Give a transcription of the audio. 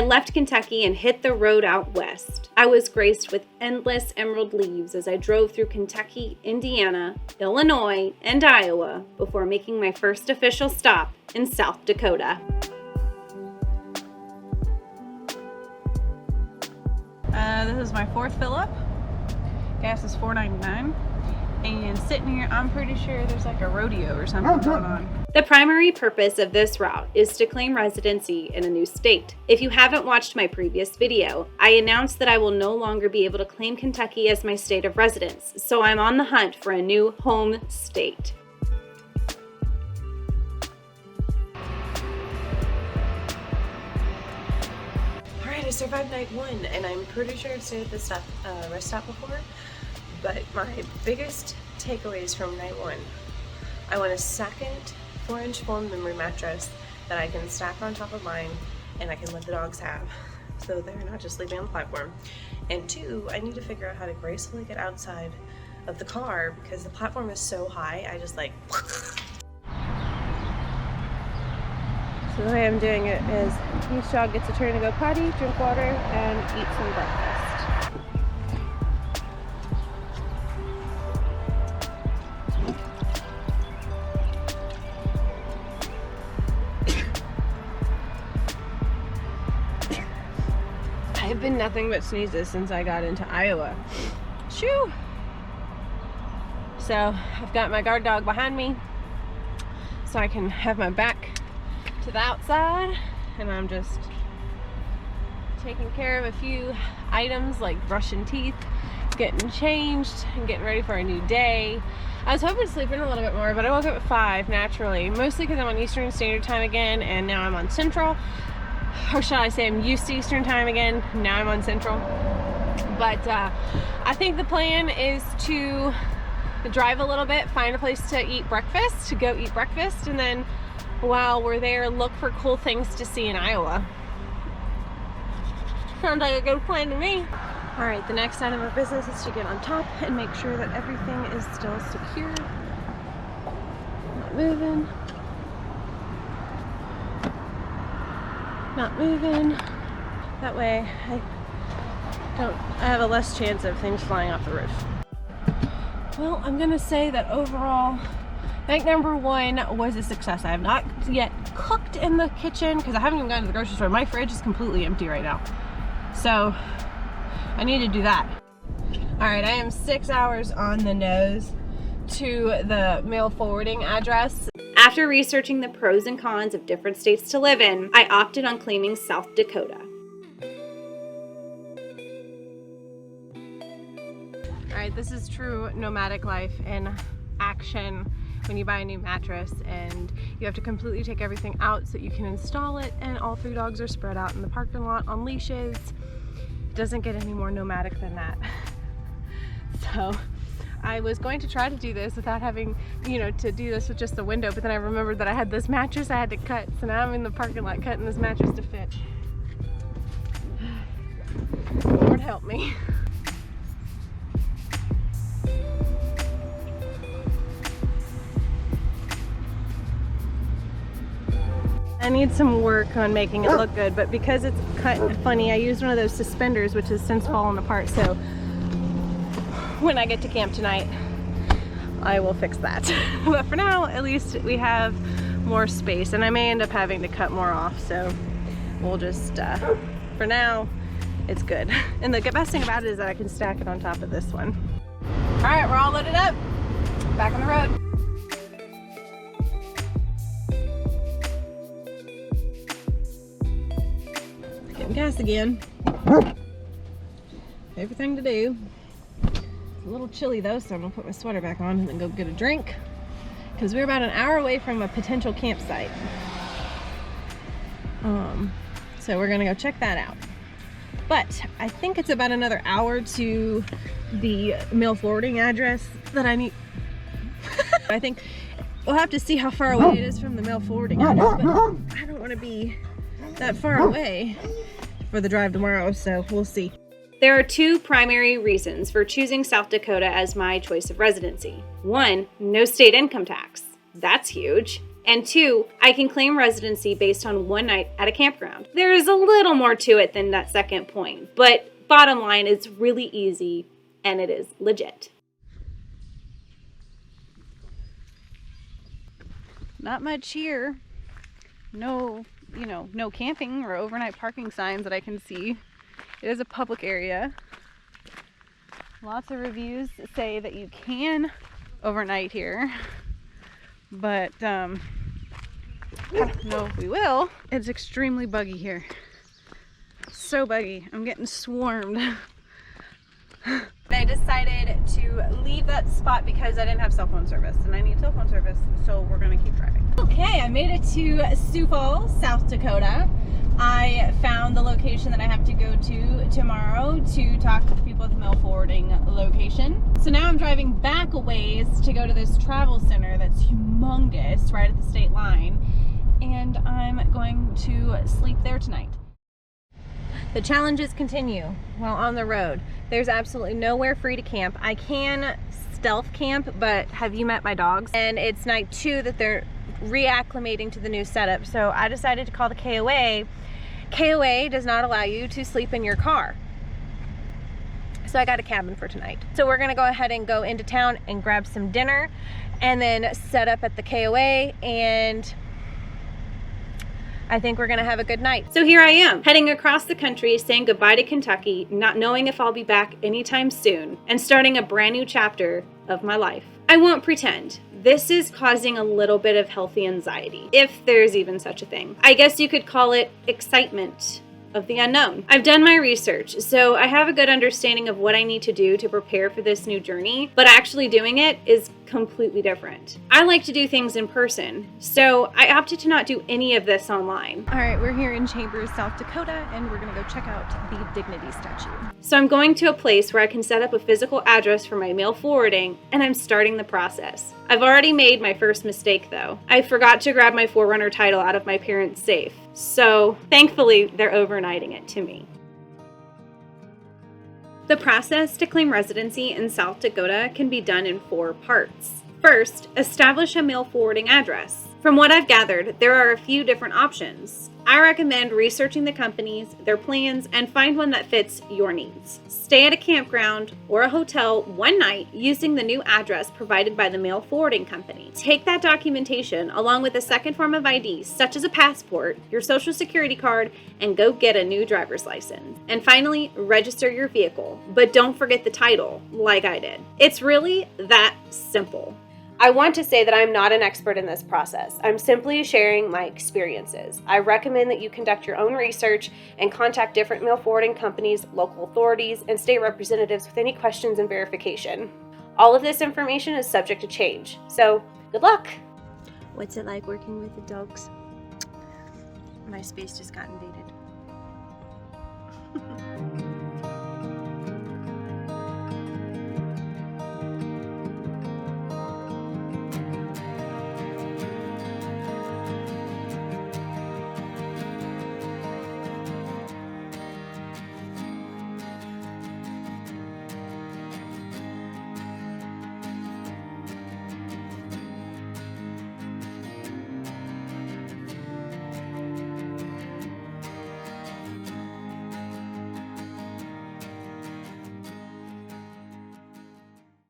left Kentucky and hit the road out west. I was graced with endless emerald leaves as I drove through Kentucky, Indiana, Illinois, and Iowa before making my first official stop in South Dakota. This is my fourth fill up. Gas is $4.99. And sitting here, I'm pretty sure there's like a rodeo or something going on. The primary purpose of this route is to claim residency in a new state. If you haven't watched my previous video, I announced that I will no longer be able to claim Kentucky as my state of residence, so I'm on the hunt for a new home state. Alright, I survived night one, and I'm pretty sure I've stayed at this rest stop before. But my biggest takeaways from night one, I want a second 4-inch foam memory mattress that I can stack on top of mine and I can let the dogs have, so they're not just sleeping on the platform. And two, I need to figure out how to gracefully get outside of the car because the platform is so high, I just like... So the way I'm doing it is each dog gets a turn to go potty, drink water, and eat some breakfast. I've been nothing but sneezes since I got into Iowa. Shoo! So I've got my guard dog behind me so I can have my back to the outside, and I'm just taking care of a few items like brushing teeth, getting changed, and getting ready for a new day. I was hoping to sleep in a little bit more, but I woke up at 5 naturally, mostly because I'm on Eastern Standard Time again, and now I'm on Central. Or should I say I'm used to Eastern Time again, now I'm on Central. But I think the plan is to drive a little bit, find a place to eat breakfast, and then while we're there, look for cool things to see in Iowa. Sounds like a good plan to me. All right, the next item of business is to get on top and make sure that everything is still secure. Not moving. Not moving. That way I have a less chance of things flying off the roof. Well, I'm gonna say that overall, night number one was a success. I have not yet cooked in the kitchen because I haven't even gone to the grocery store. My fridge is completely empty right now. So I need to do that. All right, I am 6 hours on the nose to the mail forwarding address. After researching the pros and cons of different states to live in, I opted on claiming South Dakota. All right, this is true nomadic life in action when you buy a new mattress, and you have to completely take everything out so you can install it, and all 3 dogs are spread out in the parking lot on leashes. It doesn't get any more nomadic than that. So I was going to try to do this without having, to do this with just the window, but then I remembered that I had this mattress I had to cut, so now I'm in the parking lot cutting this mattress to fit. Lord help me. I need some work on making it look good, but because it's cut funny, I used one of those suspenders, which has since fallen apart, so when I get to camp tonight, I will fix that. But for now, at least we have more space, and I may end up having to cut more off, so we'll just, for now, it's good. And the best thing about it is that I can stack it on top of this one. All right, we're all loaded up, back on the road. Getting gas again. Favorite thing to do. It's a little chilly though, so I'm gonna put my sweater back on and then go get a drink, because we're about an hour away from a potential campsite. So we're gonna go check that out. But I think it's about another hour to the mail forwarding address that I need. I think we'll have to see how far away it is from the mail forwarding address, but I don't want to be that far away for the drive tomorrow, so we'll see. There are 2 primary reasons for choosing South Dakota as my choice of residency. 1, no state income tax. That's huge. And 2, I can claim residency based on one night at a campground. There is a little more to it than that second point, but bottom line, it's really easy and it is legit. Not much here. No, no camping or overnight parking signs that I can see. It is a public area. Lots of reviews say that you can overnight here, but I don't know if we will. It's extremely buggy here. So buggy. I'm getting swarmed. I decided to leave that spot because I didn't have cell phone service, and I need cell phone service, so we're gonna keep driving. Okay, I made it to Sioux Falls, South Dakota. I found the location that I have to go to tomorrow to talk to the people at the mail forwarding location. So now I'm driving back a ways to go to this travel center that's humongous right at the state line, and I'm going to sleep there tonight. The challenges continue while on the road. There's absolutely nowhere free to camp. I can stealth camp, but have you met my dogs? And it's night 2 that they're reacclimating to the new setup. So I decided to call the KOA. KOA does not allow you to sleep in your car. So I got a cabin for tonight. So we're gonna go ahead and go into town and grab some dinner and then set up at the KOA, and I think we're gonna have a good night. So here I am, heading across the country, saying goodbye to Kentucky, not knowing if I'll be back anytime soon, and starting a brand new chapter of my life. I won't pretend. This is causing a little bit of healthy anxiety, if there's even such a thing. I guess you could call it excitement of the unknown. I've done my research, so I have a good understanding of what I need to do to prepare for this new journey, but actually doing it is completely different. I like to do things in person, so I opted to not do any of this online. All right, we're here in Chambers, South Dakota, and we're gonna go check out the Dignity statue. So I'm going to a place where I can set up a physical address for my mail forwarding, and I'm starting the process. I've already made my first mistake though. I forgot to grab my 4Runner title out of my parents' safe, so thankfully they're overnighting it to me. The process to claim residency in South Dakota can be done in 4 parts. First, establish a mail forwarding address. From what I've gathered, there are a few different options. I recommend researching the companies, their plans, and find one that fits your needs. Stay at a campground or a hotel one night using the new address provided by the mail forwarding company. Take that documentation along with a second form of ID, such as a passport, your social security card, and go get a new driver's license. And finally, register your vehicle, but don't forget the title, like I did. It's really that simple. I want to say that I'm not an expert in this process. I'm simply sharing my experiences. I recommend that you conduct your own research and contact different mail forwarding companies, local authorities, and state representatives with any questions and verification. All of this information is subject to change, so good luck. What's it like working with the dogs? My space just got invaded.